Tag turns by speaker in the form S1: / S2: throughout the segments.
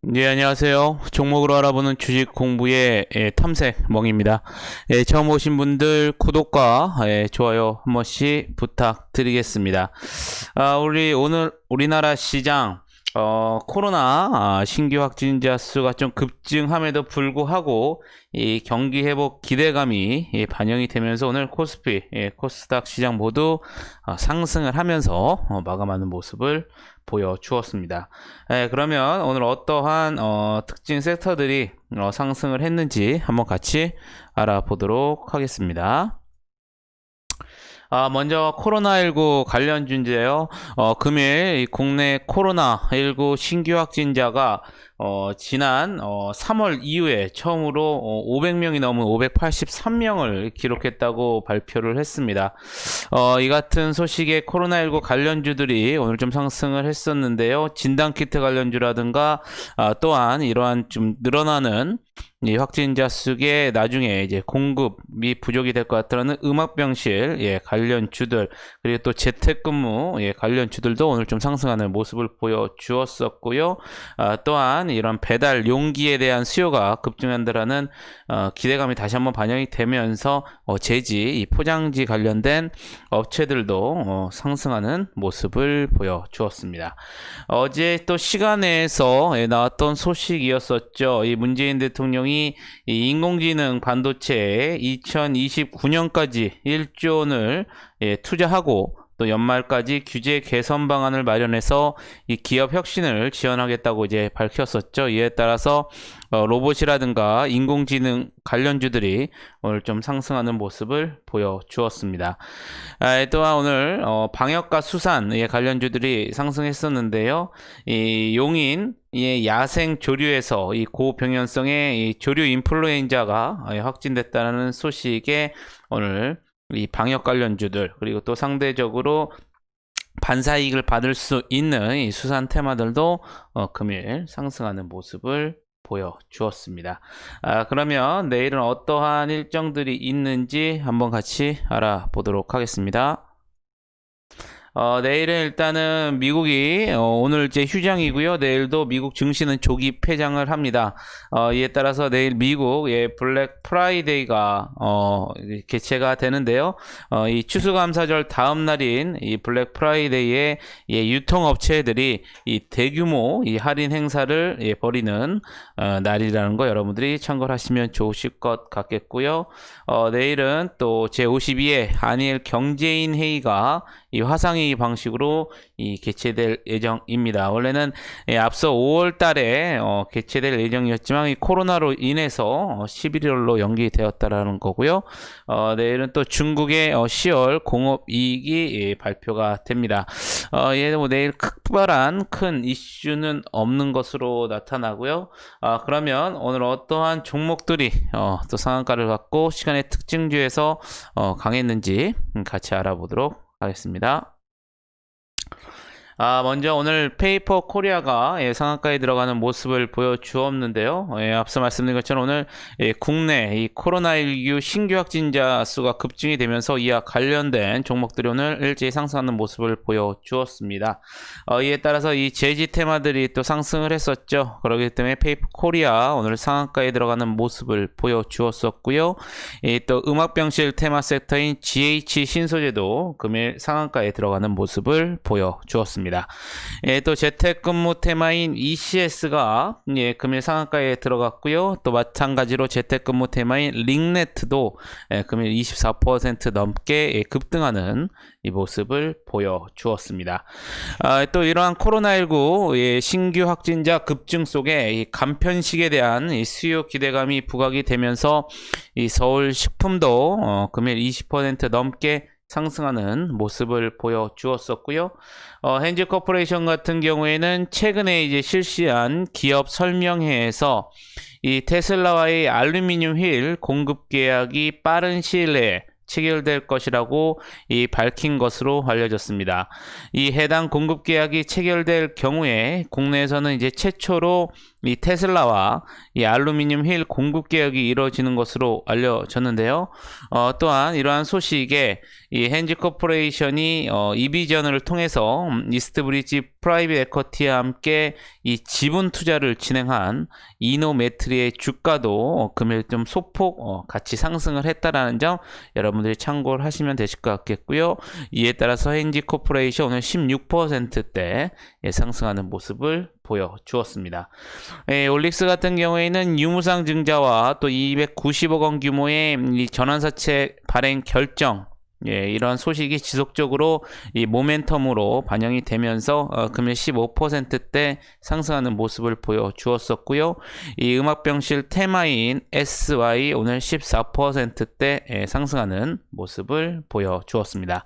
S1: 네, 안녕하세요. 종목으로 알아보는 주식 공부의 탐색 멍입니다. 처음 오신 분들 구독과 좋아요 한 번씩 부탁드리겠습니다. 오늘 우리나라 시장 코로나 신규 확진자 수가 좀 급증함에도 불구하고 이 경기 회복 기대감이 반영이 되면서 오늘 코스피, 코스닥 시장 모두 상승을 하면서 마감하는 모습을 보여주었습니다. 그러면 오늘 어떠한 특징 섹터들이 상승을 했는지 한번 같이 알아보도록 하겠습니다. 먼저 코로나19 관련주인데요. 금일 국내 코로나19 신규 확진자가 지난 3월 이후에 처음으로 500명이 넘은 583명을 기록했다고 발표를 했습니다. 이 같은 소식에 코로나19 관련주들이 오늘 좀 상승을 했었는데요. 진단키트 관련주라든가 또한 이러한 좀 늘어나는 이 확진자 수에 나중에 이제 공급이 부족이 될 것 같다는 음압병실 관련 주들, 그리고 또 재택근무 관련 주들도 오늘 좀 상승하는 모습을 보여주었었고요. 또한 이런 배달 용기에 대한 수요가 급증한다라는 기대감이 다시 한번 반영이 되면서 제지, 이 포장지 관련된 업체들도 상승하는 모습을 보여주었습니다. 어제 또 시간에서 나왔던 소식이었었죠. 이 문재인 대통령이 이 인공지능 반도체에 2029년까지 1조 원을 투자하고 또 연말까지 규제 개선 방안을 마련해서 이 기업 혁신을 지원하겠다고 이제 밝혔었죠. 이에 따라서 로봇이라든가 인공지능 관련주들이 오늘 좀 상승하는 모습을 보여주었습니다. 또한 오늘 방역과 수산 관련주들이 상승했었는데요. 이 용인 야생 조류에서 이 고병연성의 이 조류 인플루엔자가 확진됐다는 소식에 오늘 이 방역 관련주들, 그리고 또 상대적으로 반사이익을 받을 수 있는 이 수산 테마들도 금일 상승하는 모습을 보여주었습니다. 그러면 내일은 어떠한 일정들이 있는지 한번 같이 알아보도록 하겠습니다. 내일은 일단은 미국이 오늘 이제 휴장이고요. 내일도 미국 증시는 조기 폐장을 합니다. 이에 따라서 내일 미국 블랙 프라이데이가 개최가 되는데요. 이 추수감사절 다음 날인 이 블랙 프라이데이에 유통업체들이 이 대규모 이 할인 행사를 벌이는 날이라는 거 여러분들이 참고를 하시면 좋으실 것 같겠고요. 내일은 또 제52회 한일 경제인 회의가 이 화상회의 방식으로 개최될 예정입니다. 원래는 앞서 5월 달에 개최될 예정이었지만 이 코로나로 인해서 11월로 연기되었다라는 거고요. 내일은 또 중국의 10월 공업이익이 발표가 됩니다. 뭐 내일 특별한 큰 이슈는 없는 것으로 나타나고요. 그러면 오늘 어떠한 종목들이 또 상한가를 갖고 시간의 특징주에서 강했는지 같이 알아보도록 하겠습니다. 먼저 오늘 페이퍼 코리아가 상한가에 들어가는 모습을 보여주었는데요. 앞서 말씀드린 것처럼 오늘 국내 이 코로나19 신규 확진자 수가 급증이 되면서 이와 관련된 종목들이 오늘 일제히 상승하는 모습을 보여주었습니다. 이에 따라서 이 제지 테마들이 또 상승을 했었죠. 그렇기 때문에 페이퍼 코리아 오늘 상한가에 들어가는 모습을 보여주었었고요. 또 음악병실 테마 섹터인 GH 신소재도 금일 상한가에 들어가는 모습을 보여주었습니다. 또 재택근무 테마인 ECS가 금일 상한가에 들어갔고요. 또 마찬가지로 재택근무 테마인 링네트도 금일 24% 넘게 급등하는 이 모습을 보여주었습니다. 또 이러한 코로나19 신규 확진자 급증 속에 이 간편식에 대한 이 수요 기대감이 부각이 되면서 이 서울 식품도 금일 20% 넘게 상승하는 모습을 보여주었었고요. 현지 코퍼레이션 같은 경우에는 최근에 이제 실시한 기업 설명회에서 이 테슬라와의 알루미늄 휠 공급 계약이 빠른 시일 내에 체결될 것이라고 밝힌 것으로 알려졌습니다. 이 해당 공급 계약이 체결될 경우에 국내에서는 이제 최초로 이 테슬라와 이 알루미늄 휠 공급 계약이 이루어지는 것으로 알려졌는데요. 또한 이러한 소식에 이 헨지 코퍼레이션이 이비전을 통해서 이스트브리지 프라이빗 에쿼티와 함께 이 지분 투자를 진행한 이노메트리의 주가도 금일 좀 소폭 같이 상승을 했다라는 점 여러분들이 참고를 하시면 되실 것 같겠고요. 이에 따라서 헨지 코퍼레이션 오늘 16%대 상승하는 모습을 보여주었습니다. 올릭스 같은 경우에는 유무상 증자와 또 290억 원 규모의 이 전환사채 발행 결정, 이러한 소식이 지속적으로 이 모멘텀으로 반영이 되면서 금일 15%대 상승하는 모습을 보여주었었고요. 이 음압병실 테마인 SY 오늘 14%대 상승하는 모습을 보여주었습니다.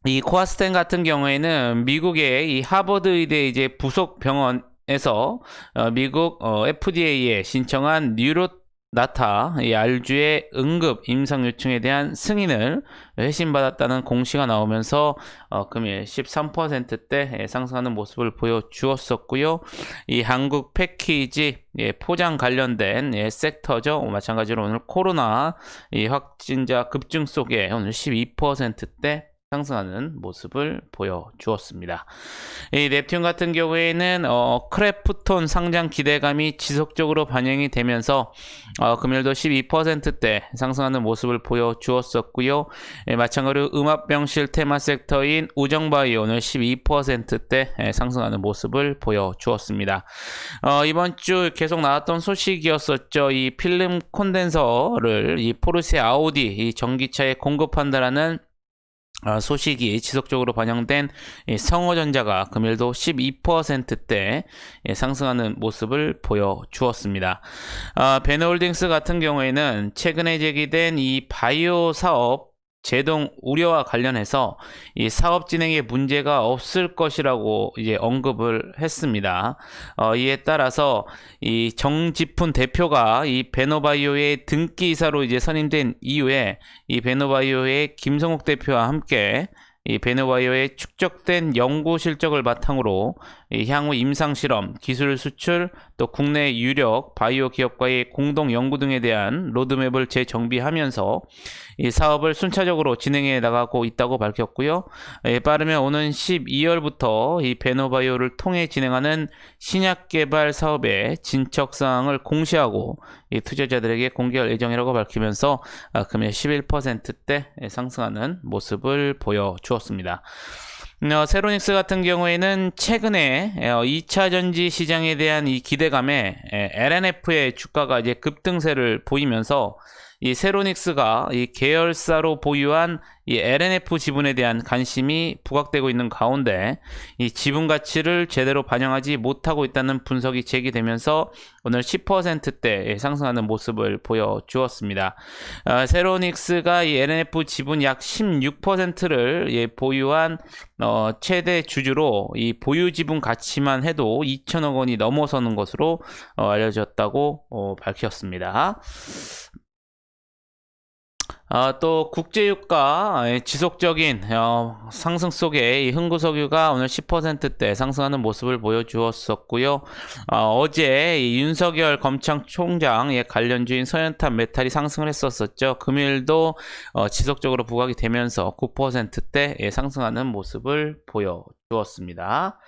S1: 이 코아스텐 같은 경우에는 미국의 이 하버드 의대 이제 부속 병원에서 미국 FDA에 신청한 뉴로나타 이 알주의 응급 임상 요청에 대한 승인을 회신받았다는 공시가 나오면서 금일 13%대 상승하는 모습을 보여주었었고요. 이 한국 패키지 포장 관련된 섹터죠. 마찬가지로 오늘 코로나 이 확진자 급증 속에 오늘 12%대 상승하는 모습을 보여주었습니다. 이 넵튠 같은 경우에는 크래프톤 상장 기대감이 지속적으로 반영이 되면서 금일도 12%대 상승하는 모습을 보여주었었고요. 마찬가지로 음압병실 테마 섹터인 우정바이오 오늘 12%대 상승하는 모습을 보여주었습니다. 이번 주 계속 나왔던 소식이었었죠. 이 필름 콘덴서를 이 포르쉐 아우디 이 전기차에 공급한다라는 소식이 지속적으로 반영된 성호전자가 금일도 12%대 상승하는 모습을 보여주었습니다. 베너홀딩스 같은 경우에는 최근에 제기된 이 바이오 사업 제동 우려와 관련해서 이 사업 진행에 문제가 없을 것이라고 이제 언급을 했습니다. 이에 따라서 이 정지푼 대표가 이 베너바이오의 등기이사로 이제 선임된 이후에 이 베너바이오의 김성욱 대표와 함께 이 베너바이오의 축적된 연구 실적을 바탕으로 이 향후 임상실험, 기술 수출, 또 국내 유력 바이오 기업과의 공동 연구 등에 대한 로드맵을 재정비하면서 이 사업을 순차적으로 진행해 나가고 있다고 밝혔고요. 빠르면 오는 12월부터 이 베너바이오를 통해 진행하는 신약 개발 사업의 진척 사항을 공시하고 이 투자자들에게 공개할 예정이라고 밝히면서 금일 11%대 상승하는 모습을 보여주었습니다. 세로닉스 같은 경우에는 최근에 2차 전지 시장에 대한 이 기대감에 LNF의 주가가 이제 급등세를 보이면서 이 세로닉스가 이 계열사로 보유한 이 LNF 지분에 대한 관심이 부각되고 있는 가운데 이 지분 가치를 제대로 반영하지 못하고 있다는 분석이 제기되면서 오늘 10%대 상승하는 모습을 보여주었습니다. 세로닉스가 이 LNF 지분 약 16%를 보유한 최대 주주로 이 보유 지분 가치만 해도 2천억 원이 넘어서는 것으로 알려졌다고 밝혔습니다. 또 국제유가 지속적인 상승 속에 이 흥구석유가 오늘 10%대 상승하는 모습을 보여주었었고요. 어제 이 윤석열 검찰총장의 관련주인 서현탄 메탈이 상승을 했었죠. 금일도 지속적으로 부각이 되면서 9%대 상승하는 모습을 보여주었습니다.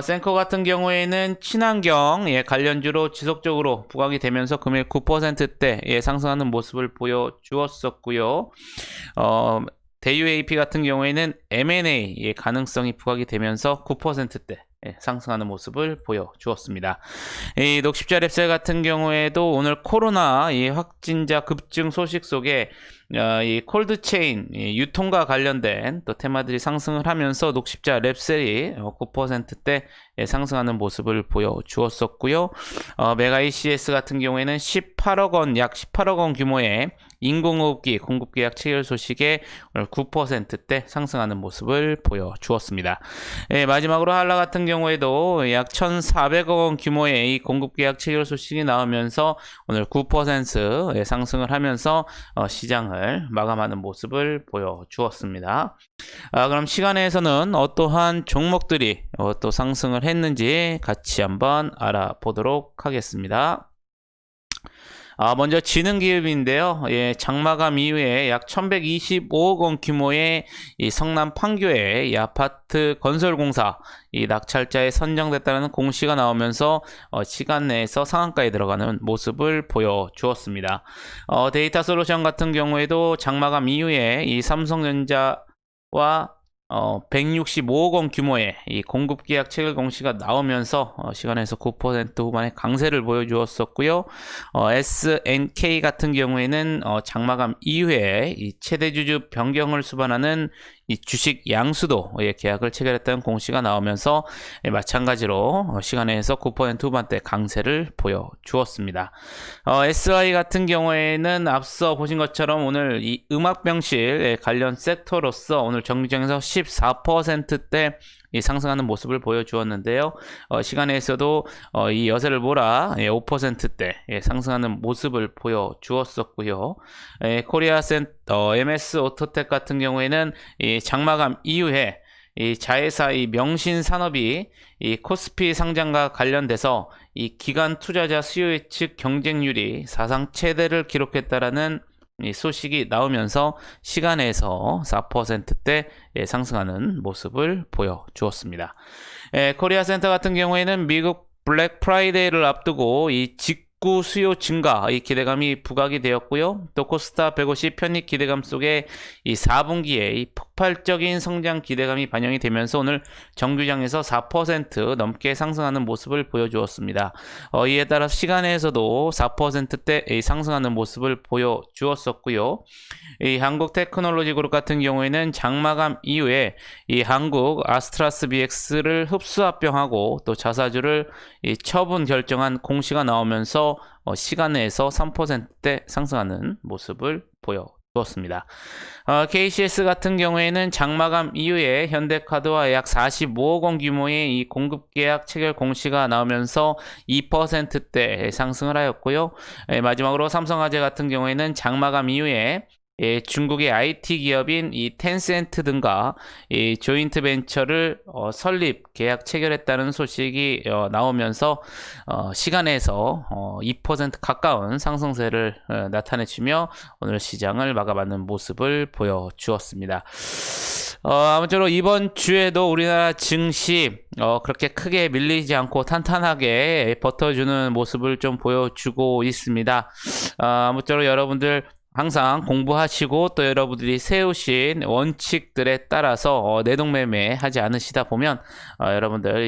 S1: 센코 같은 경우에는 친환경 관련주로 지속적으로 부각이 되면서 금일 9%대 상승하는 모습을 보여주었었고요. 대유AP 같은 경우에는 M&A 가능성이 부각이 되면서 9%대 상승하는 모습을 보여주었습니다. 이 녹십자 랩셀 같은 경우에도 오늘 코로나 확진자 급증 소식 속에 이 콜드체인 유통과 관련된 또 테마들이 상승을 하면서 녹십자 랩셀이 9%대 상승하는 모습을 보여주었었고요. 메가 ECS 같은 경우에는 18억 원, 약 18억 원 규모의 인공호흡기 공급 계약 체결 소식에 오늘 9%대 상승하는 모습을 보여주었습니다. 마지막으로 한라 같은 경우에도 약 1,400억 원 규모의 이 공급 계약 체결 소식이 나오면서 오늘 9% 상승을 하면서 시장을 마감하는 모습을 보여주었습니다. 그럼 시간에서는 어떠한 종목들이 또 상승을 했는지 같이 한번 알아보도록 하겠습니다. 먼저 지능기업인데요. 장마감 이후에 약 1125억 원 규모의 이 성남 판교의 이 아파트 건설 공사 이 낙찰자에 선정됐다는 공시가 나오면서 시간 내에서 상한가에 들어가는 모습을 보여주었습니다. 데이터 솔루션 같은 경우에도 장마감 이후에 이 삼성전자와 165억 원 규모의 이 공급 계약 체결 공시가 나오면서 시간에서 9% 후반의 강세를 보여주었었고요. SNK 같은 경우에는 장마감 이후에 이 최대 주주 변경을 수반하는 이 주식 양수도의 계약을 체결했다는 공시가 나오면서 마찬가지로 시간에서 9% 후반대 강세를 보여주었습니다. SI 같은 경우에는 앞서 보신 것처럼 오늘 이 음압병실 관련 섹터로서 오늘 정규장에서 14%대 이 상승하는 모습을 보여주었는데요. 시간에서도 이 여세를 몰아 5%대 상승하는 모습을 보여주었었고요. MS 오토텍 같은 경우에는 이 장마감 이후에 이 자회사 이 명신산업이 이 코스피 상장과 관련돼서 이 기관 투자자 수요 예측 경쟁률이 사상 최대를 기록했다라는 이 소식이 나오면서 시간에서 4%대 상승하는 모습을 보여주었습니다. 코리아센터 같은 경우에는 미국 블랙 프라이데이를 앞두고 이 직구 수요 증가 이 기대감이 부각이 되었고요. 또 코스타 150 편입 기대감 속에 이 4분기에 이 폭발적인 성장 기대감이 반영이 되면서 오늘 정규장에서 4% 넘게 상승하는 모습을 보여주었습니다. 이에 따라 시간에서도 4%대 상승하는 모습을 보여주었었고요. 이 한국 테크놀로지 그룹 같은 경우에는 장마감 이후에 이 한국 아스트라스 BX를 흡수 합병하고 또 자사주를 이 처분 결정한 공시가 나오면서 시간 내에서 3%대 상승하는 모습을 보여주었습니다. KCS 같은 경우에는 장마감 이후에 현대카드와 약 45억 원 규모의 이 공급 계약 체결 공시가 나오면서 2%대 상승을 하였고요. 마지막으로 삼성화재 같은 경우에는 장마감 이후에 중국의 IT 기업인 이 텐센트 등과 이 조인트 벤처를 설립 계약 체결했다는 소식이 나오면서 시간에서 2% 가까운 상승세를 나타내주며 오늘 시장을 마감하는 모습을 보여주었습니다. 아무쪼록 이번 주에도 우리나라 증시 그렇게 크게 밀리지 않고 탄탄하게 버텨주는 모습을 좀 보여주고 있습니다. 아무쪼록 여러분들 항상 공부하시고 또 여러분들이 세우신 원칙들에 따라서 내동매매 하지 않으시다 보면 여러분들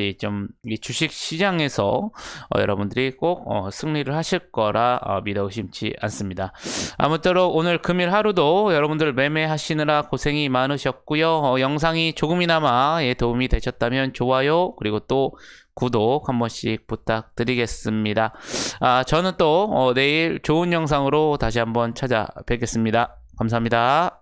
S1: 이 주식 시장에서 여러분들이 꼭 승리를 하실 거라 믿어 의심치 않습니다. 아무쪼록 오늘 금일 하루도 여러분들 매매하시느라 고생이 많으셨고요. 영상이 조금이나마 도움이 되셨다면 좋아요 그리고 또 구독 한 번씩 부탁드리겠습니다. 저는 또 내일 좋은 영상으로 다시 한번 찾아뵙겠습니다. 감사합니다.